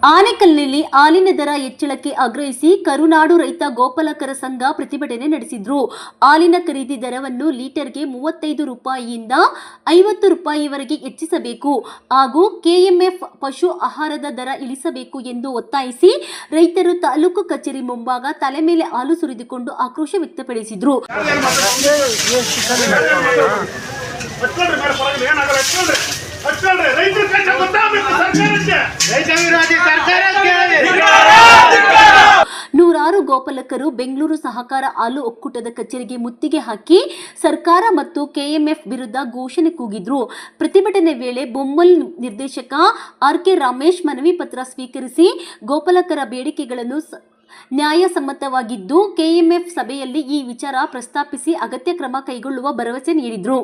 ಆನೇಕಲ್ನಲ್ಲಿ ಹಾಲಿನ ದರ ಹೆಚ್ಚಳಕ್ಕೆ ಆಗ್ರಹಿಸಿ ಕರುನಾಡು ರೈತ ಗೋಪಾಲಕರ ಸಂಘ ಪ್ರತಿಭಟನೆ ನಡೆಸಿದ್ರು. ಹಾಲಿನ ಖರೀದಿ ದರವನ್ನು ಲೀಟರ್ಗೆ 35 ರೂಪಾಯಿಯಿಂದ 50 ರೂಪಾಯಿವರೆಗೆ ಹೆಚ್ಚಿಸಬೇಕು ಹಾಗೂ ಕೆಎಂಎಫ್ ಪಶು ಆಹಾರದ ದರ ಇಳಿಸಬೇಕು ಎಂದು ಒತ್ತಾಯಿಸಿ ರೈತರು ತಾಲೂಕು ಕಚೇರಿ ಮುಂಭಾಗ ತಲೆ ಮೇಲೆ ಹಾಲು ಸುರಿದುಕೊಂಡು ಆಕ್ರೋಶ ವ್ಯಕ್ತಪಡಿಸಿದ್ರು. ನೂರಾರು ಗೋಪಾಲಕರು ಬೆಂಗಳೂರು ಸಹಕಾರ ಹಾಲು ಒಕ್ಕೂಟದ ಕಚೇರಿಗೆ ಮುತ್ತಿಗೆ ಹಾಕಿ ಸರ್ಕಾರ ಮತ್ತು ಕೆಎಂಎಫ್ ವಿರುದ್ಧ ಘೋಷಣೆ ಕೂಗಿದ್ರು. ಪ್ರತಿಭಟನೆ ವೇಳೆ ಬೊಮ್ಮಲ್ ನಿರ್ದೇಶಕ ಆರ್.ಕೆ. ರಮೇಶ್ ಮನವಿ ಪತ್ರ ಸ್ವೀಕರಿಸಿ ಗೋಪಾಲಕರ ಬೇಡಿಕೆಗಳನ್ನು ನ್ಯಾಯಸಮ್ಮತವಾಗಿದ್ದು ಕೆಎಂಎಫ್ ಸಭೆಯಲ್ಲಿ ಈ ವಿಚಾರ ಪ್ರಸ್ತಾಪಿಸಿ ಅಗತ್ಯ ಕ್ರಮ ಕೈಗೊಳ್ಳುವ ಭರವಸೆ ನೀಡಿದರು.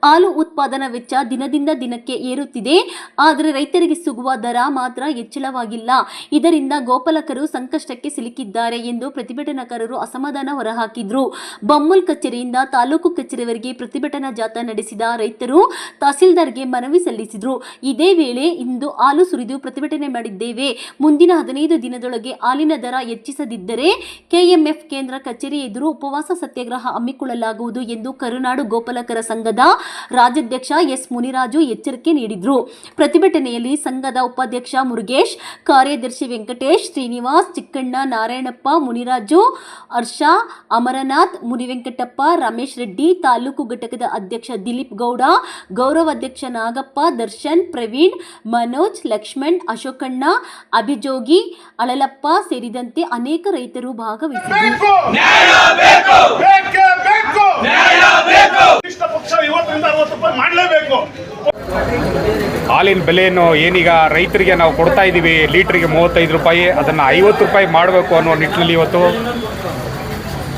ಹಾಲು ಉತ್ಪಾದನಾ ವೆಚ್ಚ ದಿನದಿಂದ ದಿನಕ್ಕೆ ಏರುತ್ತಿದೆ, ಆದರೆ ರೈತರಿಗೆ ಸಿಗುವ ದರ ಮಾತ್ರ ಹೆಚ್ಚಳವಾಗಿಲ್ಲ. ಇದರಿಂದ ಗೋಪಾಲಕರು ಸಂಕಷ್ಟಕ್ಕೆ ಸಿಲುಕಿದ್ದಾರೆ ಎಂದು ಪ್ರತಿಭಟನಾಕಾರರು ಅಸಮಾಧಾನ ಹೊರಹಾಕಿದ್ರು. ಬೊಮ್ಮಲ್ ಕಚೇರಿಯಿಂದ ತಾಲೂಕು ಕಚೇರಿವರೆಗೆ ಪ್ರತಿಭಟನಾ ಜಾಥಾ ನಡೆಸಿದ ರೈತರು ತಹಸೀಲ್ದಾರ್ಗೆ ಮನವಿ ಸಲ್ಲಿಸಿದರು. ಇದೇ ವೇಳೆ ಇಂದು ಹಾಲು ಸುರಿದು ಪ್ರತಿಭಟನೆ ಮಾಡಿದ್ದೇವೆ. ಮುಂದಿನ 15 ದಿನದೊಳಗೆ ಹಾಲಿನ ದರ ಹೆಚ್ಚಿಸದಿದ್ದರೆ ಕೆಎಂಎಫ್ ಕೇಂದ್ರ ಕಚೇರಿ ಎದುರು ಉಪವಾಸ ಸತ್ಯಾಗ್ರಹ ಹಮ್ಮಿಕೊಳ್ಳಲಾಗುವುದು ಎಂದು ಕರುನಾಡು ಗೋಪಾಲಕರ ಸಂಘದ ರಾಜ್ಯಾಧ್ಯಕ್ಷ ಎಸ್ ಮುನಿರಾಜು ಎಚ್ಚರಿಕೆ ನೀಡಿದರು. ಪ್ರತಿಭಟನೆಯಲ್ಲಿ ಸಂಘದ ಉಪಾಧ್ಯಕ್ಷ ಮುರುಗೇಶ್, ಕಾರ್ಯದರ್ಶಿ ವೆಂಕಟೇಶ್, ಶ್ರೀನಿವಾಸ್, ಚಿಕ್ಕಣ್ಣ, ನಾರಾಯಣಪ್ಪ, ಮುನಿರಾಜು, ಹರ್ಷ, ಅಮರನಾಥ್, ಮುನಿವೆಂಕಟಪ್ಪ, ರಮೇಶ್ ರೆಡ್ಡಿ, ತಾಲೂಕು ಘಟಕದ ಅಧ್ಯಕ್ಷ ದಿಲೀಪ್ ಗೌಡ, ಗೌರವಾಧ್ಯಕ್ಷ ನಾಗಪ್ಪ, ದರ್ಶನ್, ಪ್ರವೀಣ್, ಮನೋಜ್, ಲಕ್ಷ್ಮಣ್, ಅಶೋಕಣ್ಣ, ಅಭಿಜೋಗಿ, ಅಳಲಪ್ಪ ಸೇರಿದಂತೆ ಅನೇಕ ರೈತರು ಭಾಗವಹಿಸಿದರು. ಹಾಲಿನ ಬೆಲೆಯನ್ನು ಏನೀಗ ರೈತರಿಗೆ ನಾವು ಕೊಡ್ತಾ ಇದ್ದೀವಿ, ಲೀಟ್ರಿಗೆ 35 ರೂಪಾಯಿ, ಅದನ್ನು 50 ರೂಪಾಯಿ ಮಾಡಬೇಕು ಅನ್ನೋ ನಿಟ್ಟಿನಲ್ಲಿ ಇವತ್ತು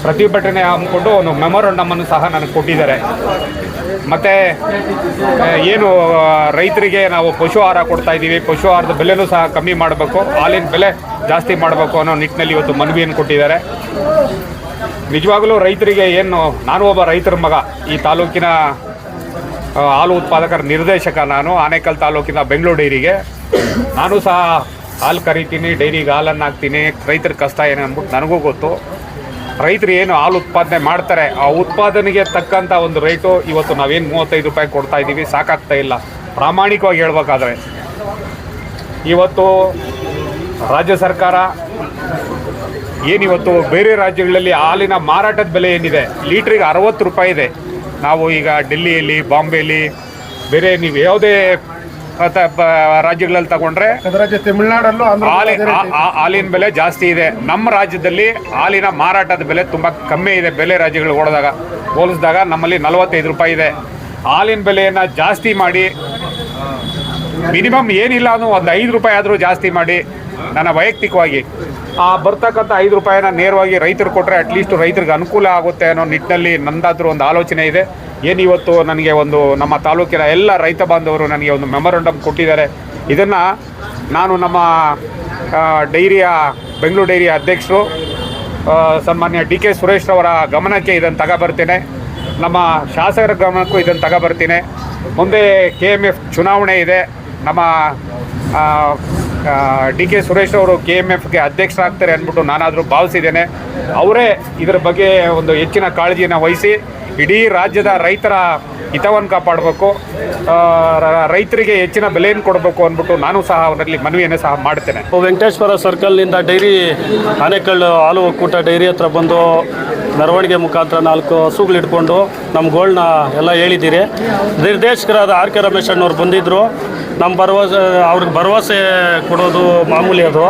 ಪ್ರತಿಭಟನೆ ಹಮ್ಮಿಕೊಂಡು ಒಂದು ಮೆಮೊರಂಡಮನ್ನು ಸಹ ನನಗೆ ಕೊಟ್ಟಿದ್ದಾರೆ. ಮತ್ತು ಏನು ರೈತರಿಗೆ ನಾವು ಪಶು ಆಹಾರ ಕೊಡ್ತಾ ಇದ್ದೀವಿ, ಪಶು ಆಹಾರದ ಬೆಲೆನೂ ಸಹ ಕಮ್ಮಿ ಮಾಡಬೇಕು, ಹಾಲಿನ ಬೆಲೆ ಜಾಸ್ತಿ ಮಾಡಬೇಕು ಅನ್ನೋ ನಿಟ್ಟಿನಲ್ಲಿ ಇವತ್ತು ಮನವಿಯನ್ನು ಕೊಟ್ಟಿದ್ದಾರೆ. ನಿಜವಾಗಲೂ ರೈತರಿಗೆ ಏನು, ನಾನು ಒಬ್ಬ ರೈತರ ಮಗ, ಈ ತಾಲೂಕಿನ ಹಾಲು ಉತ್ಪಾದಕರ ನಿರ್ದೇಶಕ ನಾನು, ಆನೇಕಲ್ ತಾಲೂಕಿನ ಬೆಂಗಳೂರು ಡೈರಿಗೆ ನಾನು ಸಹ ಹಾಲು ಕರಿತೀನಿ, ಡೈರಿಗೆ ಹಾಲನ್ನು ಹಾಕ್ತೀನಿ. ರೈತರ ಕಷ್ಟ ಏನು ಅಂದ್ಬಿಟ್ಟು ನನಗೂ ಗೊತ್ತು. ರೈತರು ಏನು ಹಾಲು ಉತ್ಪಾದನೆ ಮಾಡ್ತಾರೆ, ಆ ಉತ್ಪಾದನೆಗೆ ತಕ್ಕಂಥ ಒಂದು ರೇಟು ಇವತ್ತು ನಾವೇನು 35 ರೂಪಾಯಿ ಕೊಡ್ತಾ ಇದ್ದೀವಿ, ಸಾಕಾಗ್ತಾ ಇಲ್ಲ. ಪ್ರಾಮಾಣಿಕವಾಗಿ ಹೇಳ್ಬೇಕಾದ್ರೆ ಇವತ್ತು ರಾಜ್ಯ ಸರ್ಕಾರ ಏನಿವತ್ತು ಬೇರೆ ರಾಜ್ಯಗಳಲ್ಲಿ ಹಾಲಿನ ಮಾರಾಟದ ಬೆಲೆ ಏನಿದೆ, ಲೀಟ್ರಿಗೆ 60 ರೂಪಾಯಿ ಇದೆ. ನಾವು ಈಗ ಡೆಲ್ಲಿಯಲ್ಲಿ, ಬಾಂಬೆಯಲ್ಲಿ, ಬೇರೆ ನೀವು ಯಾವುದೇ ರಾಜ್ಯಗಳಲ್ಲಿ ತಗೊಂಡ್ರೆ ತಮಿಳುನಾಡಲ್ಲೂ ಹಾಲಿನ ಬೆಲೆ ಜಾಸ್ತಿ ಇದೆ. ನಮ್ಮ ರಾಜ್ಯದಲ್ಲಿ ಹಾಲಿನ ಮಾರಾಟದ ಬೆಲೆ ತುಂಬ ಕಮ್ಮಿ ಇದೆ. ಬೇರೆ ರಾಜ್ಯಗಳಿಗೆ ಹೋಲಿಸಿದಾಗ ನಮ್ಮಲ್ಲಿ 45 ರೂಪಾಯಿ ಇದೆ. ಹಾಲಿನ ಬೆಲೆಯನ್ನು ಜಾಸ್ತಿ ಮಾಡಿ, ಮಿನಿಮಮ್ ಏನಿಲ್ಲ ಅನ್ನೋ ಒಂದು 5 ರೂಪಾಯಿ ಆದರೂ ಜಾಸ್ತಿ ಮಾಡಿ, ನನ್ನ ವೈಯಕ್ತಿಕವಾಗಿ ಬರ್ತಕ್ಕಂಥ 5 ರೂಪಾಯಿನ ನೇರವಾಗಿ ರೈತರು ಕೊಟ್ಟರೆ ಅಟ್ಲೀಸ್ಟ್ ರೈತರಿಗೆ ಅನುಕೂಲ ಆಗುತ್ತೆ ಅನ್ನೋ ನಿಟ್ಟಿನಲ್ಲಿ ನಂದಾದರೂ ಒಂದು ಆಲೋಚನೆ ಇದೆ. ಏನಿವತ್ತು ನನಗೆ ಒಂದು ನಮ್ಮ ತಾಲೂಕಿನ ಎಲ್ಲ ರೈತ ಬಾಂಧವರು ನನಗೆ ಒಂದು ಮೆಮೊರಂಡಮ್ ಕೊಟ್ಟಿದ್ದಾರೆ. ಇದನ್ನು ನಾನು ನಮ್ಮ ಡೈರಿಯ ಬೆಂಗಳೂರು ಡೈರಿಯ ಅಧ್ಯಕ್ಷರು ಸನ್ಮಾನ್ಯ ಡಿ.ಕೆ. ಸುರೇಶ್ರವರ ಗಮನಕ್ಕೆ ಇದನ್ನು ತಗೊಬರ್ತೇನೆ. ನಮ್ಮ ಶಾಸಕರ ಗಮನಕ್ಕೂ ಇದನ್ನು ತಗೊಬರ್ತೀನಿ. ಮುಂದೆ ಕೆಎಂಎಫ್ ಚುನಾವಣೆ ಇದೆ. ನಮ್ಮ ಡಿ.ಕೆ. ಸುರೇಶ್ ಅವರು ಕೆಎಂಎಫ್ಗೆ ಅಧ್ಯಕ್ಷರಾಗ್ತಾರೆ ಅಂದ್ಬಿಟ್ಟು ನಾನಾದರೂ ಭಾವಿಸಿದ್ದೇನೆ. ಅವರೇ ಇದರ ಬಗ್ಗೆ ಒಂದು ಹೆಚ್ಚಿನ ಕಾಳಜಿಯನ್ನು ವಹಿಸಿ ಇಡೀ ರಾಜ್ಯದ ರೈತರ ಹಿತವನ್ನು ಕಾಪಾಡಬೇಕು, ರೈತರಿಗೆ ಹೆಚ್ಚಿನ ಬೆಲೆಯನ್ನು ಕೊಡಬೇಕು ಅಂದ್ಬಿಟ್ಟು ನಾನು ಸಹ ಅವರಲ್ಲಿ ಮನವಿಯನ್ನು ಸಹ ಮಾಡ್ತೇನೆ. ವೆಂಕಟೇಶ್ವರ ಸರ್ಕಲ್ನಿಂದ ಡೈರಿ ಆನೇಕಲ್ ಹಾಲು ಒಕ್ಕೂಟ ಡೈರಿ ಹತ್ರ ಬಂದು ಮೆರವಣಿಗೆ ಮುಖಾಂತರ 4 ಹಸುಗಳಿಟ್ಕೊಂಡು ನಮ್ಮ ಗೋಳನ್ನ ಎಲ್ಲ ಹೇಳಿದ್ದೀರಿ. ನಿರ್ದೇಶಕರಾದ ಆರ್.ಕೆ. ರಮೇಶ್ ಅಣ್ಣವ್ರು ಬಂದಿದ್ದರು. ನಮ್ಮ ಅವ್ರಿಗೆ ಭರವಸೆ ಕೊಡೋದು ಮಾಮೂಲಿ, ಅದು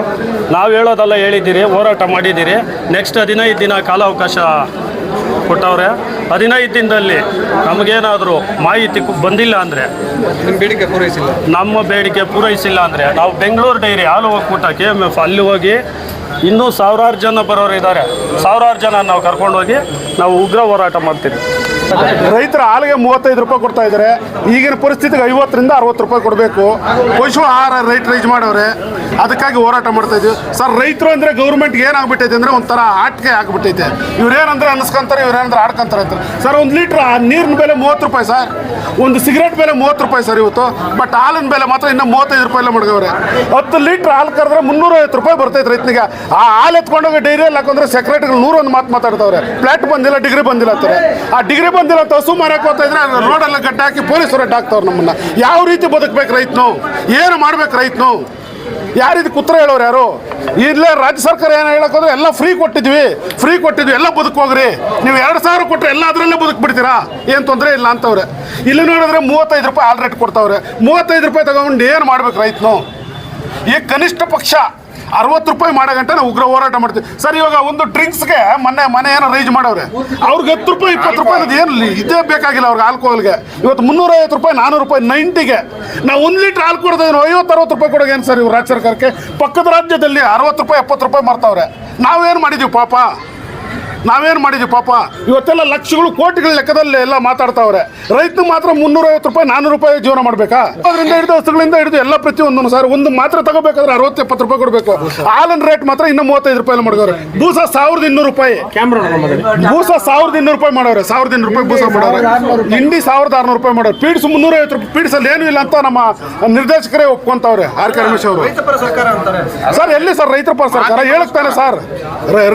ನಾವು ಹೇಳೋದೆಲ್ಲ ಹೇಳಿದ್ದೀರಿ, ಹೋರಾಟ ಮಾಡಿದ್ದೀರಿ. ನೆಕ್ಸ್ಟ್ 15 ದಿನ ಕಾಲಾವಕಾಶ ಕೊಟ್ಟವ್ರೆ. 15 ದಿನದಲ್ಲಿ ನಮಗೇನಾದರೂ ಮಾಹಿತಿ ಬಂದಿಲ್ಲ ಅಂದರೆ, ನಮ್ಮ ಬೇಡಿಕೆ ಪೂರೈಸಿಲ್ಲ ಅಂದರೆ ನಾವು ಬೆಂಗಳೂರು ಡೈರಿ ಹಾಲು ಒಕ್ಕೂಟ ಕೆಎಂಎಫ್ ಅಲ್ಲಿ ಹೋಗಿ ಇನ್ನೂ 1000 ಜನ ಬರೋರು ಇದ್ದಾರೆ, 1000 ಜನ ನಾವು ಕರ್ಕೊಂಡೋಗಿ ನಾವು ಉಗ್ರ ಹೋರಾಟ ಮಾಡ್ತೀವಿ. ರೈತರ ಹಾಲಿಗೆ 35 ರೂಪಾಯಿ ಕೊಡ್ತಾ ಇದ್ದಾರೆ. ಈಗಿನ ಪರಿಸ್ಥಿತಿಗೆ 50ರಿಂದ 60 ರೂಪಾಯಿ ಕೊಡಬೇಕು. ಪಶು ಆಹಾರ ರೈಟ್ ರೈಸ್ ಮಾಡವ್ರೆ, ಅದಕ್ಕಾಗಿ ಹೋರಾಟ ಮಾಡ್ತಾ ಇದ್ದೀವಿ ಸರ್. ರೈತರು ಅಂದರೆ ಗೌರ್ಮೆಂಟ್ಗೆ ಏನಾಗ್ಬಿಟ್ಟೈತೆ ಅಂದರೆ ಒಂಥರ ಆಟಿಕೆ ಆಗ್ಬಿಟ್ಟೈತೆ. ಇವ್ರೇನಂದ್ರೆ ಅನ್ನಿಸ್ಕೊಂತಾರೆ, ಇವ್ರೇನಂದ್ರೆ ಆಡ್ಕೊಂತಾರೆ ಅಂತಾರೆ ಸರ್. 1 ಲೀಟ್ರ್ ನೀರಿನ ಬೆಲೆ 30 ರೂಪಾಯಿ ಸರ್, ಒಂದು ಸಿಗರೇಟ್ ಬೆಲೆ 30 ರೂಪಾಯಿ ಸರ್ ಇವತ್ತು. ಬಟ್ ಹಾಲಿನ ಬೆಲೆ ಮಾತ್ರ ಇನ್ನೂ 35 ರೂಪಾಯಿ ಮಡಗವ್ರೆ. 10 ಲೀಟ್ರ್ ಹಾಲು ಕರೆದ್ರೆ 350 ರೂಪಾಯಿ ಬರ್ತೈತೆ ರೈತನಿಗೆ. ಆ ಹಾಲು ಎತ್ಕೊಂಡೋಗಿ ಡೈರಿಯಲ್ಲಿ ಹಾಕೊಂಡ್ರೆ ಸೆಕ್ರೆಟರಿಗಳು 101 ಮಾತು ಮಾತಾಡ್ತಾವ್ರೆ. ಫ್ಲಾಟ್ ಬಂದಿಲ್ಲ, ಡಿಗ್ರಿ ಬಂದಿಲ್ಲ ಅಂತಾರೆ. ಆ ಡಿಗ್ರಿ ಬಂದಿಲ್ಲ ಅಂತ ಹಸು ಮಾರಕ್ಕೆ ಹೋಗ್ತಾ ಇದ್ರೆ ರೋಡೆಲ್ಲ ಗಡ್ಡೆ ಹಾಕಿ ಪೊಲೀಸರು ಅಡ್ಡ ಹಾಕ್ತಾವ್ರು ನಮ್ಮನ್ನ. ಯಾವ ರೀತಿ ಬದುಕಬೇಕು ರೈತನು, ಏನು ಮಾಡ್ಬೇಕು ರೈತನು, ಯಾರು ಇದಕ್ಕೆ ಉತ್ತರ ಹೇಳೋರು ಯಾರು? ಇಲ್ಲೇ ರಾಜ್ಯ ಸರ್ಕಾರ ಏನು ಹೇಳೋಕೋದ್ರೆ ಎಲ್ಲ ಫ್ರೀ ಕೊಟ್ಟಿದ್ವಿ ಎಲ್ಲ ಬದುಕೋಗ್ರಿ, ನೀವು 2000 ಕೊಟ್ಟರೆ ಎಲ್ಲ ಅದರಲ್ಲೇ ಬದುಕ್ಬಿಡ್ತೀರಾ, ಏನು ತೊಂದರೆ ಇಲ್ಲ ಅಂತವ್ರೆ. ಇಲ್ಲಿ ನೋಡಿದ್ರೆ 35 ರೂಪಾಯಿ ಹಾಲ್ ರೇಟ್ ಕೊಡ್ತಾವ್ರೆ. 35 ರೂಪಾಯಿ ತಗೊಂಡು ಏನು ಮಾಡ್ಬೇಕು ರೈತನು? ಈಗ ಕನಿಷ್ಠ ಪಕ್ಷ 60 ರೂಪಾಯಿ ಮಾಡೋ ಗಂಟೆ ನಾವು ಉಗ್ರ ಹೋರಾಟ ಮಾಡ್ತೀವಿ ಸರ್. ಇವಾಗ ಒಂದು ಡ್ರಿಂಕ್ಸ್ಗೆ ಮನೆ ಏನೋ ರೈಸ್ ಮಾಡವ್ರೆ, ಅವ್ರಿಗೆ 10 ರೂಪಾಯಿ 20 ರೂಪಾಯಿ ಅದು ಏನು ಇದೇ ಬೇಕಾಗಿಲ್ಲ ಅವ್ರಿಗೆ. ಆಲ್ಕೋಹಾಲ್ಗೆ ಇವತ್ತು 350 ರೂಪಾಯಿ 400 ರೂಪಾಯಿ 90ಗೆ ನಾವು 1 ಲೀಟ್ರ್ ಹಾಲು ಕೊಡ್ತಾ ಇದ್ದೀವಿ. 50-60 ರೂಪಾಯಿ ಕೊಡೋಕೆ ಏನು ಸರ್ ಇವ್ರು ರಾಜ್ಯ ಸರ್ಕಾರಕ್ಕೆ? ಪಕ್ಕದ ರಾಜ್ಯದಲ್ಲಿ 60 ರೂಪಾಯಿ 70 ರೂಪಾಯಿ ಮಾರ್ತಾವ್ರೆ. ನಾವೇನು ಮಾಡಿದ್ದೀವಿ ಪಾಪ? ಇವತ್ತೆಲ್ಲ ಲಕ್ಷಗಳು ಕೋಟಿಗಳ ಲೆಕ್ಕದಲ್ಲಿ ಎಲ್ಲ ಮಾತಾಡ್ತಾವ್ರೆ. ರೈತನು ಮಾತ್ರ 350 ರೂಪಾಯಿ 400 ರೂಪಾಯಿ ಜೀವನ ಮಾಡಬೇಕಾ? ಅದರಿಂದ ಹಿಡಿದು ವಸ್ತುಗಳಿಂದ ಹಿಡಿದು ಎಲ್ಲ ಪ್ರತಿಯೊಂದು ಸರ್. ಒಂದು ಮಾತ್ರ ತಗೋಬೇಕಾದ್ರೆ 60-70 ರೂಪಾಯಿ ಕೊಡಬೇಕು. ಹಾಲಿನ ರೇಟ್ ಮಾತ್ರ ಇನ್ನೂ 35 ರೂಪಾಯಿ ಮಾಡವ್ರೆ. ಬೂಸ 1200 ರೂಪಾಯಿ, ಬೂಸ 1200 ರೂಪಾಯಿ ಮಾಡವ್ರೆ. 1200 ರೂಪಾಯಿ ಬೂಸ ಮಾಡವ್ರೆ. ಹಿಂಡಿ 1600 ರೂಪಾಯಿ ಮಾಡವ್ರೆ. ಪೀಡ್ಸ್ 350 ರೂಪಾಯಿ. ಪೀಡ್ಸಲ್ಲಿ ಏನೂ ಇಲ್ಲ ಅಂತ ನಮ್ಮ ನಿರ್ದೇಶಕರೇ ಒಪ್ಕೊಂತವ್ರೆ, ಆರ್ ಕೆ ರಮೇಶ್ ಅವರು. ಸರ್ ಎಲ್ಲಿ ಸರ್ ರೈತರ ಪರ ಸರ್ಕಾರ? ಹೇಳಕ್ ತಾನೆ ಸರ್,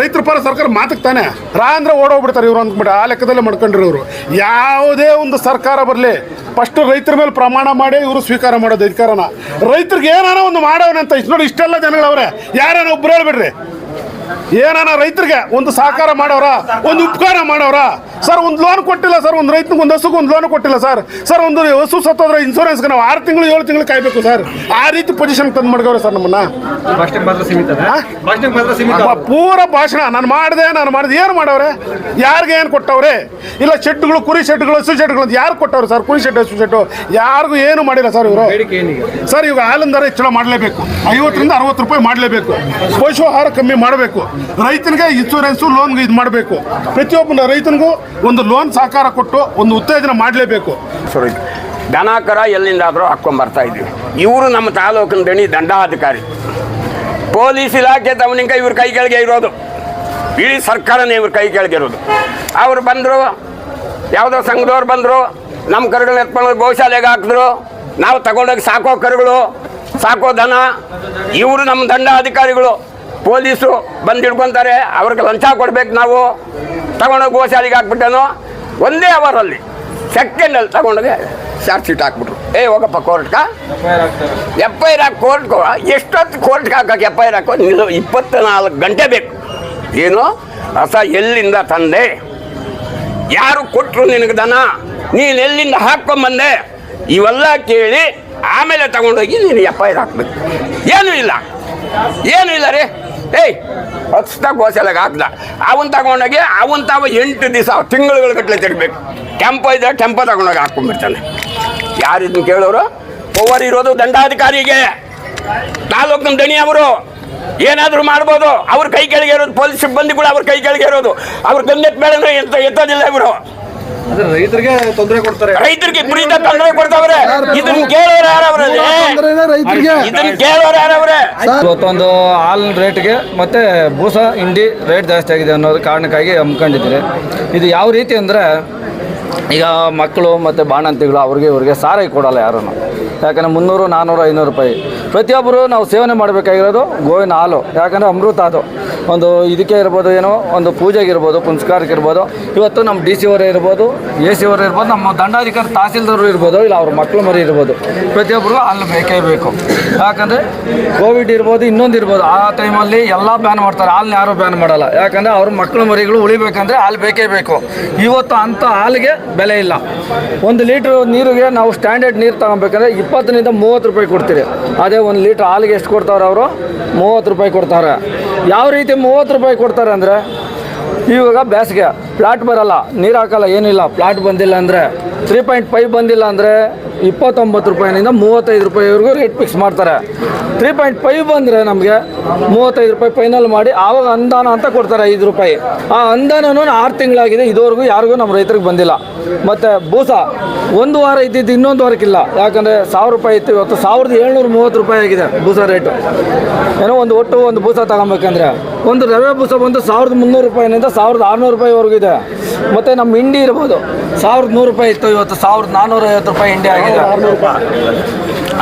ರೈತರ ಪರ ಸರ್ಕಾರ ಮಾತಕ್ಕೆ ತಾನೆ. ಅಂದ್ರೆ ಓಡೋಗ್ಬಿಡ್ತಾರೆ ಇವ್ರು ಅಂದ್ಬಿಟ್ಟು ಆ ಲೆಕ್ಕದಲ್ಲೇ ಮಾಡ್ಕೊಂಡ್ರಿ ಇವರು. ಯಾವುದೇ ಒಂದು ಸರ್ಕಾರ ಬರಲಿ, ಫಸ್ಟ್ ರೈತರ ಮೇಲೆ ಪ್ರಮಾಣ ಮಾಡಿ ಇವರು ಸ್ವೀಕಾರ ಮಾಡೋದು ಅಧಿಕಾರನ. ರೈತರಿಗೆ ಏನಾನ ಒಂದು ಮಾಡೋನಂತ ನೋಡಿ, ಇಷ್ಟೆಲ್ಲ ಜನಗಳವ್ರೆ, ಯಾರೇನೋ ಒಬ್ರು ಹೇಳ್ಬಿಡ್ರಿ. ಏನಾನ ರೈತರಿಗೆ ಒಂದು ಸಹಕಾರ ಮಾಡೋರ, ಒಂದು ಉಪಕಾರ ಮಾಡೋರ ಸರ್? ಒಂದು ಲೋನ್ ಕೊಟ್ಟಿಲ್ಲ ಸರ್, ಒಂದು ರೈತನಿಗೆ ಒಂದು ಹಸುಗೆ ಒಂದು ಲೋನ್ ಕೊಟ್ಟಿಲ್ಲ ಸರ್. ಒಂದು ಹಸು ಸತ್ತೋದ್ರೆ ಇನ್ಶೂರೆನ್ಸ್ಗೆ ನಾವು 6 ತಿಂಗಳು 7 ತಿಂಗಳು ಕಾಯ್ಬೇಕು ಸರ್. ಆ ರೀತಿ ಪೊಸಿಷನ್ ತಂದು ಮಾಡ್ಗವ್ರೆ ಸರ್ ನಮ್ಮನ್ನ. ಪೂರ ಭಾಷಣ ನಾನು ಮಾಡಿದೆ ಏನು ಮಾಡವ್ರೆ? ಯಾರಿಗೆ ಏನು ಕೊಟ್ಟವ್ರೆ? ಇಲ್ಲ ಶೆಡ್ಗಳು, ಕುರಿ ಶೆಡ್ಗಳು, ಹಸು ಶೆಡ್ಗಳು ಅಂತ ಯಾರು ಕೊಟ್ಟವ್ರೆ ಸರ್? ಕುರಿ ಶೆಡ್, ಹಸು ಶೆಡ್ಡು ಯಾರಿಗೂ ಏನು ಮಾಡಿಲ್ಲ ಸರ್ ಇವರು. ಸರ್ ಇವಾಗ ಹಾಲಿನ ದರ ಹೆಚ್ಚಳ ಮಾಡಲೇಬೇಕು, 50ರಿಂದ 60 ರೂಪಾಯಿ ಮಾಡಲೇಬೇಕು. ಪಶು ಆಹಾರ ಕಮ್ಮಿ ಮಾಡಬೇಕು. ರೈತನಿಗೆ ಇನ್ಶೂರೆನ್ಸು, ಲೋನ್ಗೆ ಇದು ಮಾಡಬೇಕು. ಪ್ರತಿಯೊಬ್ಬ ರೈತನಿಗೂ ಒಂದು ಲೋನ್ ಸಹಕಾರ ಕೊಟ್ಟು ಒಂದು ಉತ್ತೇಜನ ಮಾಡಲೇಬೇಕು. ದನ ಕರ ಎಲ್ಲಿಂದಾದರೂ ಹಾಕ್ಕೊಂಬರ್ತಾ ಇದ್ದೀವಿ. ಇವರು ನಮ್ಮ ತಾಲೂಕಿನ ದಂಡಾಧಿಕಾರಿ, ಪೊಲೀಸ್ ಇಲಾಖೆ ತವನಿಂದ ಇವ್ರ ಕೈ ಕೆಳಗೆ ಇರೋದು, ಇಡೀ ಸರ್ಕಾರನೇ ಇವ್ರ ಕೈ ಕೆಳಗೆ ಇರೋದು. ಅವ್ರು ಬಂದರು, ಯಾವುದೋ ಸಂಘದವ್ರು ಬಂದರು, ನಮ್ಮ ಕರುಗಳನ್ನ ಎತ್ಕೊಂಡು ಗೋಶಾಲೆಗೆ ಹಾಕಿದ್ರು. ನಾವು ತಗೊಂಡೋಗಿ ಸಾಕೋ ಕರುಗಳು, ಸಾಕೋ ದನ. ಇವರು ನಮ್ಮ ದಂಡಾಧಿಕಾರಿಗಳು. ಪೊಲೀಸರು ಬಂದು ಹಿಡ್ಕೊತಾರೆ, ಅವ್ರಿಗೆ ಲಂಚ ಕೊಡ್ಬೇಕು. ನಾವು ತಗೊಂಡೋಗಿ ಗೋಶಾಲೆಗೆ ಹಾಕ್ಬಿಟ್ಟೇನೋ ಒಂದೇ ಅವರಲ್ಲಿ ಸೆಕೆಂಡಲ್ಲಿ ತಗೊಂಡೋಗಿ ಚಾರ್ಜ್ ಶೀಟ್ ಹಾಕ್ಬಿಟ್ರು. ಹೋಗಪ್ಪ ಕೋರ್ಟ್ಗೆ, FIR ಹಾಕಿ ಕೋರ್ಟ್ಗೆ. ಎಷ್ಟೊತ್ತು ಕೋರ್ಟ್ಗೆ ಹಾಕಕ್ಕೆ FIR ಹಾಕೋ? 24 ಗಂಟೆ ಬೇಕು. ಏನು ರಸ ಎಲ್ಲಿಂದ ತಂದೆ, ಯಾರು ಕೊಟ್ಟರು ನಿನಗೆ ದನ, ನೀನು ಎಲ್ಲಿಂದ ಹಾಕ್ಕೊಂಬಂದೆ, ಇವೆಲ್ಲ ಕೇಳಿ ಆಮೇಲೆ ತಗೊಂಡೋಗಿ ನೀನು FIR ಹಾಕ್ಬೇಕು. ಏನೂ ಇಲ್ಲ ರೀ. ಹೊಸ್ತಾಗ ಗೋಶಾಲೆಗೆ ಹಾಕ್ದ, ಅವನ್ ತಗೊಂಡೋಗಿ ತಾವ 8 ದಿವಸ ತಿಂಗಳುಗಳ ಗಟ್ಟಲೆ ತಿರ್ಬೇಕು. ಟೆಂಪೋ ಇದ್ದರೆ ಟೆಂಪೋ ತಗೊಂಡೋಗಿ ಹಾಕ್ಕೊಂಡ್ಬಿಡ್ತಾನೆ. ಯಾರಿದ್ದನ್ನು ಕೇಳೋರು? ಪವರ್ ಇರೋದು ದಂಡಾಧಿಕಾರಿಗೆ, ತಾಲೂಕಿನ ದಣಿ ಅವರು. ಏನಾದರೂ ಮಾಡ್ಬೋದು. ಅವ್ರ ಕೈ ಕೆಳಗೆ ಇರೋದು ಪೊಲೀಸ್ ಸಿಬ್ಬಂದಿಗಳು, ಅವ್ರ ಕೈ ಕೆಳಗೆ ಇರೋದು. ಅವ್ರ ಗಂಧೆತ್ ಬೇಡ ಎತ್ತೋದಿಲ್ಲ ಇವರು. ರೈತರಿಗೆ ತೊಂದರೆ ಕೊಡ್ತಾರೆ, ರೈತರಿಗೆ ವಿಪರೀತ ತೊಂದರೆ ಕೊಡ್ತಾವ್ರೆ. ಇದನ್ನ ಕೇಳೋರು ಯಾರವ್ರೆ? ಇವತ್ತೊಂದು ಹಾಲಿನ ರೇಟ್ಗೆ ಮತ್ತೆ ಬೂಸ ಹಿಂಡಿ ರೇಟ್ ಜಾಸ್ತಿ ಆಗಿದೆ ಅನ್ನೋದು ಕಾರಣಕ್ಕಾಗಿ ಹಮ್ಮಿಕೊಂಡಿದ್ದೀರಿ. ಇದು ಯಾವ ರೀತಿ ಅಂದರೆ, ಈಗ ಮಕ್ಕಳು ಮತ್ತು ಬಾಣಂತಿಗಳು ಇವ್ರಿಗೆ ಸಾರಾಯಿ ಕೊಡಲ್ಲ ಯಾರೂ. ಯಾಕಂದರೆ 300, 400, 500 ರೂಪಾಯಿ ಪ್ರತಿಯೊಬ್ಬರು ನಾವು ಸೇವನೆ ಮಾಡಬೇಕಾಗಿರೋದು ಗೋವಿನ ಹಾಲು. ಯಾಕಂದರೆ ಅಮೃತ ಅದು. ಒಂದು ಇದಕ್ಕೆ ಇರ್ಬೋದು, ಏನೋ ಒಂದು ಪೂಜೆಗೆ ಇರ್ಬೋದು, ಪುನಸ್ಕಾರಕ್ಕೆ ಇರ್ಬೋದು. ಇವತ್ತು ನಮ್ಮ DC ಅವರೇ ಇರ್ಬೋದು, AC ಅವರೇ ಇರ್ಬೋದು, ನಮ್ಮ ದಂಡಾಧಿಕಾರಿ ತಹಸೀಲ್ದಾರರು ಇರ್ಬೋದು, ಇಲ್ಲ ಅವ್ರ ಮಕ್ಕಳು ಮರಿ ಇರ್ಬೋದು, ಪ್ರತಿಯೊಬ್ಬರಿಗೂ ಹಾಲು ಬೇಕೇ ಬೇಕು. ಯಾಕಂದರೆ ಕೋವಿಡ್ ಇರ್ಬೋದು, ಇನ್ನೊಂದು ಇರ್ಬೋದು, ಆ ಟೈಮಲ್ಲಿ ಎಲ್ಲ ಬ್ಯಾನ್ ಮಾಡ್ತಾರೆ. ಹಾಲನ್ನ ಯಾರೂ ಬ್ಯಾನ್ ಮಾಡಲ್ಲ. ಯಾಕಂದರೆ ಅವ್ರ ಮಕ್ಕಳು ಮರಿಗಳು ಉಳಿಬೇಕಂದ್ರೆ ಹಾಲು ಬೇಕೇ ಬೇಕು. ಇವತ್ತು ಅಂಥ ಹಾಲಿಗೆ ಬೆಲೆ ಇಲ್ಲ. 1 ಲೀಟ್ರ್ ನೀರಿಗೆ ನಾವು ಸ್ಟ್ಯಾಂಡರ್ಡ್ ನೀರು ತಗೊಬೇಕಂದ್ರೆ 20ರಿಂದ 30 ರೂಪಾಯಿ ಕೊಡ್ತೀರಿ. ಅದೇ 1 ಲೀಟ್ರ್ ಹಾಲಿಗೆ ಎಷ್ಟು ಕೊಡ್ತಾವ್ರೆ ಅವರು? 30 ರೂಪಾಯಿ ಕೊಡ್ತಾರೆ. ಯಾವ ರೀತಿ 30 ರೂಪಾಯಿ ಕೊಡ್ತಾರೆ ಅಂದರೆ, ಇವಾಗ ಬೇಸಿಗೆ ಫ್ಲಾಟ್ ಬರಲ್ಲ, ನೀರು ಹಾಕಲ್ಲ, ಏನಿಲ್ಲ. ಫ್ಲಾಟ್ ಬಂದಿಲ್ಲ ಅಂದರೆ 3.5 ಬಂದಿಲ್ಲ ಅಂದರೆ 29 ರೂಪಾಯಿನಿಂದ 35 ರೂಪಾಯಿವರೆಗೂ ರೇಟ್ ಫಿಕ್ಸ್ ಮಾಡ್ತಾರೆ. 3.5 ಬಂದರೆ ನಮಗೆ 35 ರೂಪಾಯಿ ಫೈನಲ್ ಮಾಡಿ ಆವಾಗ ಅನುದಾನ ಅಂತ ಕೊಡ್ತಾರೆ 5 ರೂಪಾಯಿ. ಆ ಅನುದಾನನೂ 6 ತಿಂಗಳಾಗಿದೆ, ಇದುವರೆಗೂ ಯಾರಿಗೂ ನಮ್ಮ ರೈತರಿಗೆ ಬಂದಿಲ್ಲ. ಮತ್ತು ಬೂಸ ಒಂದು ವಾರ ಇದ್ದಿದ್ದು ಇನ್ನೊಂದು ವಾರಕ್ಕಿಲ್ಲ, ಯಾಕಂದರೆ 1000 ರೂಪಾಯಿ ಇತ್ತು, ಇವತ್ತು 1730 ರೂಪಾಯಿ ಆಗಿದೆ ಬೂಸ ರೇಟು. ಏನೋ ಒಂದು ಬೂಸ ತಗೊಬೇಕಂದ್ರೆ ಒಂದು ರವೆ ಬೂಸ ಬಂದು 1300 ರೂಪಾಯಿನಿಂದ 1600 ರೂಪಾಯಿವರೆಗೂ ಇದೆ. ಮತ್ತು ನಮ್ಮ ಹಿಂಡಿ ಇರ್ಬೋದು 1100 ರೂಪಾಯಿ ಇತ್ತು, ಇವತ್ತು 1450 ರೂಪಾಯಿ ಹಿಂಡಿ ಆಗಿದೆ.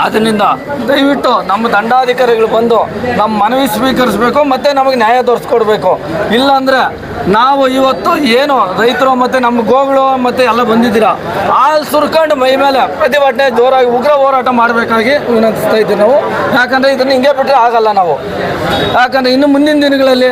ಅದರಿಂದ ದಯವಿಟ್ಟು ನಮ್ಮ ದಂಡಾಧಿಕಾರಿಗಳು ಬಂದು ನಮ್ಮ ಮನವಿ ಸ್ವೀಕರಿಸಬೇಕು ಮತ್ತು ನಮಗೆ ನ್ಯಾಯ ತೋರಿಸ್ಕೊಡ್ಬೇಕು. ಇಲ್ಲಾಂದರೆ ನಾವು ಇವತ್ತು ಏನು ರೈತರು ಮತ್ತು ನಮ್ಮ ಗೋಗಳು ಮತ್ತು ಎಲ್ಲ ಬಂದಿದ್ದೀರಾ ಹಾಲು ಸುರ್ಕೊಂಡು ಮೈ ಮೇಲೆ ಪ್ರತಿಭಟನೆ ಜೋರಾಗಿ ಉಗ್ರ ಹೋರಾಟ ಮಾಡಬೇಕಾಗಿ ವಿನಂತಿಸ್ತಾ ಇದ್ದೀವಿ ನಾವು. ಯಾಕಂದರೆ ಇದನ್ನು ಹಿಂಗೆ ಬಿಟ್ಟರೆ ಆಗಲ್ಲ ನಾವು. ಯಾಕಂದರೆ ಇನ್ನು ಮುಂದಿನ ದಿನಗಳಲ್ಲಿ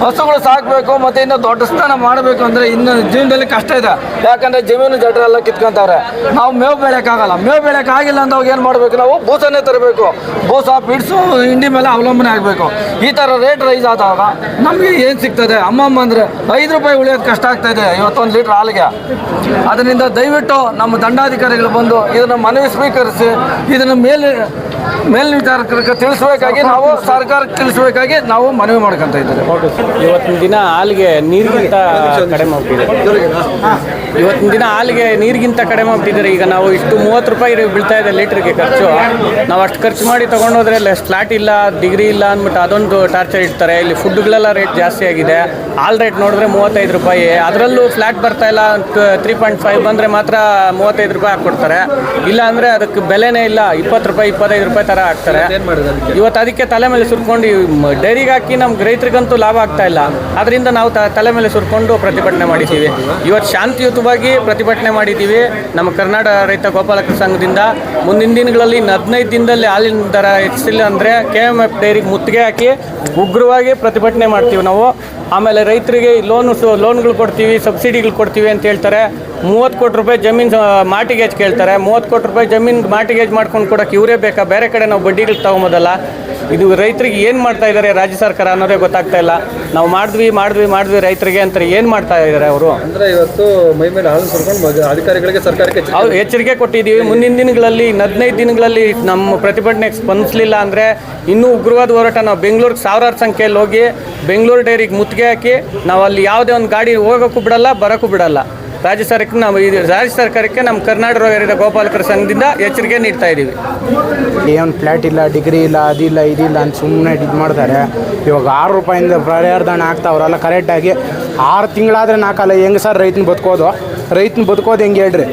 ಹಸುಗಳು ಸಾಕಬೇಕು ಮತ್ತು ಇನ್ನು ದೊಡ್ಡ ಸ್ಥಾನ ಮಾಡಬೇಕು ಅಂದರೆ ಇನ್ನು ಜೀವನದಲ್ಲಿ ಕಷ್ಟ ಇದೆ. ಯಾಕಂದರೆ ಜಮೀನು ಜಟ್ರ ಎಲ್ಲ ಕಿತ್ಕೊಂತವ್ರೆ. ನಾವು ಮೇವು ಬೆಳೆಯೋಕ್ಕಾಗಲ್ಲ. ಮೇವು ಬೆಳೆಯೋಕ್ಕಾಗಿಲ್ಲ ಅಂತ ಅವಾಗ ಏನು ಮಾಡಬೇಕು, ನಾವು ಬೂಸನ್ನೇ ತರಬೇಕು. ಬೂಸ ಪಿಡ್ಸು ಹಿಂಡಿ ಮೇಲೆ ಅವಲಂಬನೆ ಆಗಬೇಕು. ಈ ಥರ ರೇಟ್ ರೈಸ್ ಆದಾಗ ನಮಗೆ ಏನು ಸಿಗ್ತದೆ? ಅಮ್ಮಮ್ಮ ಅಂದರೆ 5 ರೂಪಾಯಿ ಉಳಿಯೋದು ಕಷ್ಟ ಆಗ್ತಾಯಿದೆ ಇವತ್ತೊಂದು ಲೀಟ್ರ್ ಹಾಲಿಗೆ. ಅದರಿಂದ ದಯವಿಟ್ಟು ನಮ್ಮ ದಂಡಾಧಿಕಾರಿಗಳು ಬಂದು ಇದನ್ನು ಮನವಿ ಸ್ವೀಕರಿಸಿ ಇದನ್ನು ಮೇಲ್ವಿಚಾರಕರಿಗೆ ತಿಳಿಸಬೇಕಾಗಿ ನಾವು ಸರ್ಕಾರಕ್ಕೆ ತಿಳಿಸಬೇಕಾಗಿ ನಾವು ಮನವಿ ಮಾಡ್ಕೊತಾ ಇದ್ದೇವೆ. ಇವತ್ತಿನ ದಿನ ಹಾಲಿಗೆ ನೀರಿಗಿಂತ ಕಡಿಮೆ ಹೋಗ್ತಿದೆ. ಇವತ್ತಿನ ದಿನ ಹಾಲಿಗೆ ನೀರಿಗಿಂತ ಕಡಿಮೆ ಹೋಗ್ತಿದ್ದಾರೆ. ಈಗ ನಾವು ಇಷ್ಟು 30 ರೂಪಾಯಿ ಬೀಳ್ತಾ ಇದೆ ಲೀಟ್ರಿಗೆ ಖರ್ಚು. ನಾವು ಅಷ್ಟು ಖರ್ಚು ಮಾಡಿ ತೊಗೊಂಡೋದ್ರೆ ಫ್ಲಾಟ್ ಇಲ್ಲ, ಡಿಗ್ರಿ ಇಲ್ಲ ಅಂದ್ಬಿಟ್ಟು ಅದೊಂದು ಟಾರ್ಚರ್ ಇಡ್ತಾರೆ. ಇಲ್ಲಿ ಫುಡ್ಗಳೆಲ್ಲ ರೇಟ್ ಜಾಸ್ತಿ ಆಗಿದೆ. ಹಾಲ್ ರೇಟ್ ನೋಡಿದ್ರೆ 35 ರೂಪಾಯಿ, ಅದರಲ್ಲೂ ಫ್ಲಾಟ್ ಬರ್ತಾ ಇಲ್ಲ. 3.5 ಬಂದರೆ ಮಾತ್ರ 35 ರೂಪಾಯಿ ಹಾಕ್ಕೊಡ್ತಾರೆ. ಇಲ್ಲ ಅಂದರೆ ಅದಕ್ಕೆ ಬೆಲೆನೇ ಇಲ್ಲ, 20 ರೂಪಾಯಿ 25 ರೂಪಾಯಿ ಥರ ಹಾಕ್ತಾರೆ. ಇವತ್ತು ಅದಕ್ಕೆ ತಲೆ ಮೇಲೆ ಸುರ್ಕೊಂಡು ಡೈರಿಗೆ ಹಾಕಿ ನಮ್ಗೆ ರೈತರಿಗಂತೂ ಲಾಭ ಆಗ್ತಾ ಇಲ್ಲ. ಅದರಿಂದ ನಾವು ತಲೆ ಮೇಲೆ ಸುರ್ಕೊಂಡು ಪ್ರತಿಭಟನೆ ಮಾಡಿದ್ದೀವಿ. ಇವತ್ತು ಶಾಂತಿಯುತವಾಗಿ ಪ್ರತಿಭಟನೆ ಮಾಡಿದ್ದೀವಿ ನಮ್ಮ ಕರ್ನಾಟಕ ರೈತ ಗೋಪಾಲಕರ ಸಂಘದಿಂದ. ಮುಂದಿನ ದಿನಗಳಲ್ಲಿ 15 ದಿನದಲ್ಲಿ ಹಾಲಿನ ದರ ಹೆಚ್ಚಿಲ್ಲ ಅಂದರೆ KMF ಡೈರಿಗೆ ಮುತ್ತಿಗೆ ಹಾಕಿ ಉಗ್ರವಾಗಿ ಪ್ರತಿಭಟನೆ ಮಾಡ್ತೀವಿ ನಾವು. ಆಮೇಲೆ ರೈತರಿಗೆ ಲೋನ್ಗಳು ಕೊಡ್ತೀವಿ, ಸಬ್ಸಿಡಿಗಳು ಕೊಡ್ತೀವಿ ಅಂತ ಹೇಳ್ತಾರೆ. 30 ಕೋಟಿ ರೂಪಾಯಿ ಜಮೀನು ಮಾರ್ಟಿಗೇಜ್ ಕೇಳ್ತಾರೆ. 30 ಕೋಟಿ ರೂಪಾಯಿ ಜಮೀನು ಮಾರ್ಟಿಗೇಜ್ ಮಾಡ್ಕೊಂಡು ಕೊಡೋಕೆ ಇವರೇ ಬೇಕಾ? ಬೇರೆ ಕಡೆ ನಾವು ಬಡ್ಡಿಗಳು ತಗೊಂಬೋದಲ್ಲ. ಇದು ರೈತರಿಗೆ ಏನು ಮಾಡ್ತಾ ಇದ್ದಾರೆ ರಾಜ್ಯ ಸರ್ಕಾರ ಅನ್ನೋದೇ ಗೊತ್ತಾಗ್ತಾ ಇಲ್ಲ. ನಾವು ಮಾಡಿದ್ವಿ ರೈತರಿಗೆ ಅಂತ ಏನು ಮಾಡ್ತಾ ಇದ್ದಾರೆ ಅವರು? ಅಂದರೆ ಇವತ್ತು ಮೈ ಮೇಲೆ ಹಾಲು ಸುರ್ಕೊಂಡು ಅಧಿಕಾರಿಗಳಿಗೆ ಸರ್ಕಾರಕ್ಕೆ ಎಚ್ಚರಿಕೆ ಕೊಟ್ಟಿದ್ದೀವಿ. ಮುಂದಿನ ದಿನಗಳಲ್ಲಿ 15 ದಿನಗಳಲ್ಲಿ ನಮ್ಮ ಪ್ರತಿಭಟನೆಗೆ ಸ್ಪಂದಿಸಲಿಲ್ಲ ಅಂದರೆ ಇನ್ನೂ ಉಗ್ರವಾದ ಹೋರಾಟ. ನಾವು ಬೆಂಗಳೂರಿಗೆ 1000 ಸಂಖ್ಯೆಯಲ್ಲಿ ಹೋಗಿ ಬೆಂಗಳೂರು ಡೈರಿಗೆ ಮುತ್ತಿಗೆ ಹಾಕಿ ನಾವು ಅಲ್ಲಿ ಯಾವುದೇ ಒಂದು ಗಾಡಿ ಹೋಗೋಕ್ಕೂ ಬಿಡಲ್ಲ, ಬರೋಕ್ಕೂ ಬಿಡಲ್ಲ. ರಾಜ್ಯ ಸರ್ಕಾರಕ್ಕೆ ನಮ್ಮ ಕರ್ನಾಟಕ ರೈತ ಗೋಪಾಲಕರ ಸಂಘದಿಂದ ಎಚ್ಚರಿಕೆ ನೀಡ್ತಾ ಇದ್ದೀವಿ. ಏನು ಫ್ಲ್ಯಾಟ್ ಇಲ್ಲ, ಡಿಗ್ರಿ ಇಲ್ಲ, ಅದಿಲ್ಲ ಇದಿಲ್ಲ ಅಂತ ಸುಮ್ಮನೆ ಇದು ಮಾಡ್ತಾರೆ. ಇವಾಗ 6 ರೂಪಾಯಿಂದ ಪರಿಹಾರಧನ ಆಗ್ತಾವ್ರಲ್ಲ ಕರೆಕ್ಟಾಗಿ. 6 ತಿಂಗಳಾದರೆ ನಾಲ್ಕಲ್ಲ. ಹೆಂಗೆ ಸರ್ ರೈತನ ಬದುಕೋದು ಹೆಂಗೆ ಹೇಳ್ರಿ?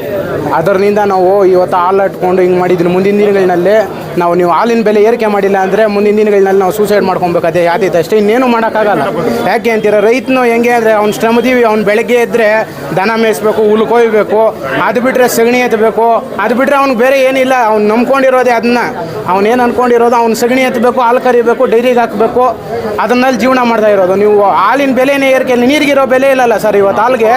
ಅದರಿಂದ ನಾವು ಇವತ್ತು ಹಾಲು ಇಟ್ಕೊಂಡು ಹಿಂಗೆ ಮಾಡಿದ್ವಿ. ಮುಂದಿನ ದಿನಗಳಲ್ಲಿ ನೀವು ಹಾಲಿನ ಬೆಲೆ ಏರಿಕೆ ಮಾಡಿಲ್ಲ ಅಂದರೆ ಮುಂದಿನ ದಿನಗಳಲ್ಲಿ ನಾವು ಸೂಸೈಡ್ ಮಾಡ್ಕೊಬೇಕು. ಅದೇ ಯಾತೈತೆ ಅಷ್ಟೇ, ಇನ್ನೇನು ಮಾಡೋಕ್ಕಾಗಲ್ಲ. ಯಾಕೆ ಅಂತೀರ? ರೈತನು ಹೆಂಗೆ ಅಂದರೆ ಅವ್ನು ಶ್ರಮದೀವಿ. ಅವ್ನು ಬೆಳಗ್ಗೆ ಎದ್ದರೆ ದನ ಮೇಯಿಸ್ಬೇಕು, ಹುಲ್ಲು ಕೊಯ್ಬೇಕು, ಅದು ಬಿಟ್ಟರೆ ಸಗಣಿ ಎತ್ತಬೇಕು. ಅದು ಬಿಟ್ಟರೆ ಅವ್ನಿಗೆ ಬೇರೆ ಏನಿಲ್ಲ. ಅವ್ನು ನಂಬ್ಕೊಂಡಿರೋದೇ ಅದನ್ನು. ಅವನೇನು ಅಂದ್ಕೊಂಡಿರೋದು ಅವ್ನು ಸಗಣಿ ಎತ್ತಬೇಕು, ಹಾಲು ಕರಿಬೇಕು, ಡೈರಿಗೆ ಹಾಕಬೇಕು, ಅದನ್ನಲ್ಲಿ ಜೀವನ ಮಾಡ್ತಾ ಇರೋದು. ನೀವು ಹಾಲಿನ ಬೆಲೆನೇ ಏರಿಕೆ, ನೀರಿಗಿರೋ ಬೆಲೆ ಇಲ್ಲಲ್ಲ ಸರ್. ಇವತ್ತು ಹಾಲಿಗೆ,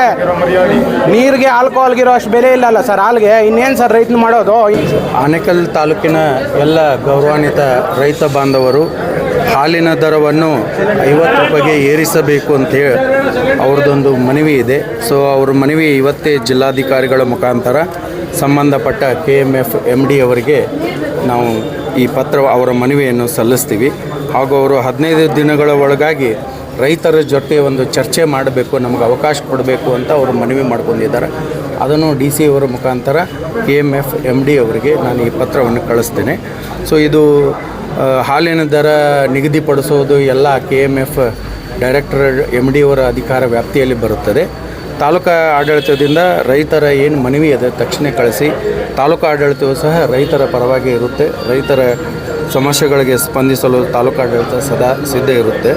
ನೀರಿಗೆ, ಆಲ್ಕೋಹಾಲ್ಗಿರೋ ಅಷ್ಟು ಬೆಲೆ ಇಲ್ಲಲ್ಲ ಸರ್ ಹಾಲಿಗೆ. ಇನ್ನೇನು ಸರ್ ರೈತನ ಮಾಡೋದು? ಆನೇಕಲ್ ತಾಲೂಕಿನ ಎಲ್ಲ ಗೌರವಾನ್ವಿತ ರೈತ ಬಾಂಧವರು ಹಾಲಿನ ದರವನ್ನು 50 ರೂಪಾಯಿಗೆ ಏರಿಸಬೇಕು ಅಂತೇಳಿ ಅವ್ರದ್ದೊಂದು ಮನವಿ ಇದೆ. ಸೊ ಅವ್ರ ಮನವಿ ಇವತ್ತೇ ಜಿಲ್ಲಾಧಿಕಾರಿಗಳ ಮುಖಾಂತರ ಸಂಬಂಧಪಟ್ಟ KMF MD ಅವರಿಗೆ ನಾವು ಈ ಅವರ ಮನವಿಯನ್ನು ಸಲ್ಲಿಸ್ತೀವಿ. ಹಾಗೂ ಅವರು 15 ದಿನಗಳ ಒಳಗಾಗಿ ರೈತರ ಜೊತೆ ಒಂದು ಚರ್ಚೆ ಮಾಡಬೇಕು, ನಮಗೆ ಅವಕಾಶ ಕೊಡಬೇಕು ಅಂತ ಅವರು ಮನವಿ ಮಾಡ್ಕೊಂಡಿದ್ದಾರೆ. ಅದನ್ನು DC ಅವರ ಮುಖಾಂತರ KMF MD ಅವರಿಗೆ ನಾನು ಈ ಪತ್ರವನ್ನು ಕಳಿಸ್ತೇನೆ. ಸೊ ಇದು ಹಾಲಿನ ದರ ನಿಗದಿಪಡಿಸೋದು ಎಲ್ಲ KMF ಡೈರೆಕ್ಟರ್ MD ಅವರ ಅಧಿಕಾರ ವ್ಯಾಪ್ತಿಯಲ್ಲಿ ಬರುತ್ತದೆ. ತಾಲೂಕಾ ಆಡಳಿತದಿಂದ ರೈತರ ಏನು ಮನವಿ ಇದೆ ತಕ್ಷಣ ಕಳಿಸಿ, ತಾಲೂಕು ಆಡಳಿತವು ಸಹ ರೈತರ ಪರವಾಗಿ ಇರುತ್ತೆ. ರೈತರ ಸಮಸ್ಯೆಗಳಿಗೆ ಸ್ಪಂದಿಸಲು ತಾಲೂಕು ಆಡಳಿತ ಸದಾ ಸಿದ್ಧ ಇರುತ್ತೆ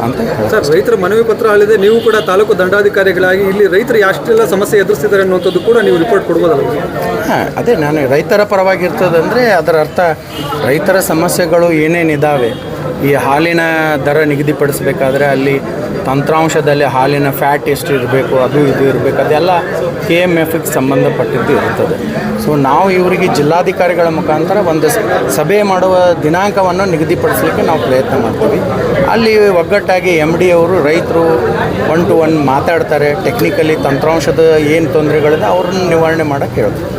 ಅಂತ ಸರ್. ರೈತರ ಮನವಿ ಪತ್ರ ಅಲ್ಲದೆ ನೀವು ಕೂಡ ತಾಲೂಕು ದಂಡಾಧಿಕಾರಿಗಳಾಗಿ ಇಲ್ಲಿ ರೈತರು ಎಷ್ಟೆಲ್ಲ ಸಮಸ್ಯೆ ಎದುರಿಸ್ತಿದ್ದಾರೆ ಅನ್ನೋಂಥದ್ದು ಕೂಡ ನೀವು ರಿಪೋರ್ಟ್ ಕೊಡ್ಬೋದಲ್ಲ? ಅದೇ ನಾನು ರೈತರ ಪರವಾಗಿ ಇರ್ತದಂದರೆ ಅದರ ಅರ್ಥ ರೈತರ ಸಮಸ್ಯೆಗಳು ಏನೇನಿದ್ದಾವೆ ಈ ಹಾಲಿನ ದರ ನಿಗದಿಪಡಿಸಬೇಕಾದ್ರೆ ಅಲ್ಲಿ ತಂತ್ರಾಂಶದಲ್ಲಿ ಹಾಲಿನ ಫ್ಯಾಟ್ ಎಷ್ಟು ಇರಬೇಕು, ಅದು ಇದು ಇರಬೇಕು, ಅದೆಲ್ಲ KMFಗೆ ಸಂಬಂಧಪಟ್ಟಿದ್ದು ಇರ್ತದೆ. ಸೊ ನಾವು ಇವರಿಗೆ ಜಿಲ್ಲಾಧಿಕಾರಿಗಳ ಮುಖಾಂತರ ಒಂದು ಸಭೆ ಮಾಡುವ ದಿನಾಂಕವನ್ನು ನಿಗದಿಪಡಿಸಲಿಕ್ಕೆ ನಾವು ಪ್ರಯತ್ನ ಮಾಡ್ತೀವಿ. ಅಲ್ಲಿ ಒಗ್ಗಟ್ಟಾಗಿ MD ಅವರು ರೈತರು 1 to 1 ಮಾತಾಡ್ತಾರೆ. ಟೆಕ್ನಿಕಲಿ ತಂತ್ರಾಂಶದ ಏನು ತೊಂದರೆಗಳಿದೆ ಅವ್ರನ್ನ ನಿವಾರಣೆ ಮಾಡೋಕ್ಕೆ ಹೇಳ್ತೀವಿ.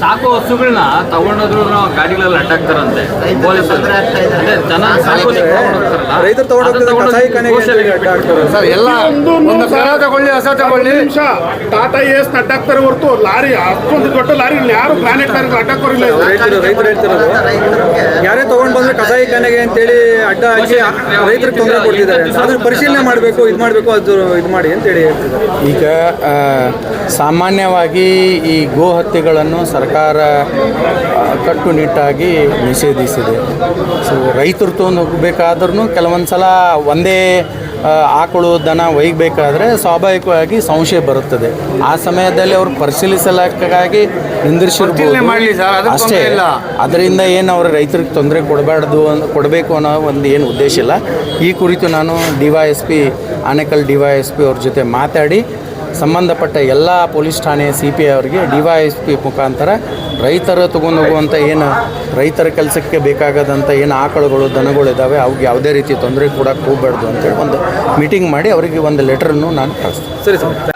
ಸಾಕು ಹಸುಗಳನ್ನ ತಗೊಂಡೋದ್ರು ಗಾಡಿಗಳಲ್ಲಿ ಅಡ್ಡಾಕ್ತಾರಂತೆ ಪೊಲೀಸರು. ರೈತರು ನಿಮಿಷ ಟಾಟಾ ಏಸ್ ಅಡ್ಡಾಕ್ತಾರೆ ಹೊರತು ಲಾರಿ ಅಷ್ಟೊಂದು ದೊಡ್ಡ ಲಾರಿ ಯಾರು ಗ್ರಾನೈಟ್ ಲಾರಿ ಅಡ್ಡಾಕೋರಿಲ್ಲ. ರೈತರು ಹೇಳ್ತಿರೋದು ಯಾರೇ ತಗೊಂಡ್ ಬಂದ್ರೆ ಕಸಾಯಿಖಾನೆಗೆ ಅಂತೇಳಿ ಅಡ್ಡ ಹಾಕಿ ರೈತರಿಗೆ ತೊಂದರೆ ಕೊಡ್ತಿದ್ದಾರೆ. ಅದ್ರ ಪರಿಶೀಲನೆ ಮಾಡಬೇಕು, ಇದು ಮಾಡಬೇಕು, ಅದು ಇದು ಮಾಡಿ ಅಂತೇಳಿ ಹೇಳ್ತಿದ್ದಾರೆ. ಈಗ ಸಾಮಾನ್ಯವಾಗಿ ಈ ಗೋ ಹತ್ಯೆಗಳನ್ನು ಸರ್ಕಾರ ಕಟ್ಟುನಿಟ್ಟಾಗಿ ನಿಷೇಧಿಸಿದೆ. ಸೊ ರೈತರು ತೊಗೊಂಡು ಹೋಗಬೇಕಾದ್ರೂ ಕೆಲವೊಂದು ಸಲ ಒಂದೇ ಆಕಳು ದನ ಒಯ್ಯಬೇಕಾದ್ರೆ ಸ್ವಾಭಾವಿಕವಾಗಿ ಸಂಶಯ ಬರುತ್ತದೆ. ಆ ಸಮಯದಲ್ಲಿ ಅವರು ಪರಿಶೀಲಿಸಲಿಕ್ಕಾಗಿ ನಿಂದಿರಿಸಿರ್ಬೋದು ಅಷ್ಟೇ. ಅದರಿಂದ ಏನು ಅವರು ರೈತರಿಗೆ ತೊಂದರೆ ಕೊಡಬೇಕು ಅನ್ನೋ ಒಂದು ಏನು ಉದ್ದೇಶ ಇಲ್ಲ. ಈ ಕುರಿತು ನಾನು DYSP ಆನೇಕಲ್ DYSP ಅವ್ರ ಜೊತೆ ಮಾತಾಡಿ ಸಂಬಂಧಪಟ್ಟ ಎಲ್ಲ ಪೊಲೀಸ್ ಠಾಣೆ CPI ಅವರಿಗೆ DYSP ಮುಖಾಂತರ ರೈತರು ತೊಗೊಂಡು ಹೋಗುವಂಥ ಏನು ರೈತರ ಕೆಲಸಕ್ಕೆ ಬೇಕಾಗದಂಥ ಏನು ಆಕಳುಗಳು ದನಗಳಿದ್ದಾವೆ ಅವ್ರಿಗೆ ಯಾವುದೇ ರೀತಿ ತೊಂದರೆ ಕೊಡೋಕ್ಕೆ ಹೋಗಬಾರ್ದು ಅಂತೇಳಿ ಒಂದು ಮೀಟಿಂಗ್ ಮಾಡಿ ಅವರಿಗೆ ಒಂದು ಲೆಟ್ರನ್ನು ನಾನು ಕಳಿಸ್ತೀನಿ. ಸರಿ ಸರ್.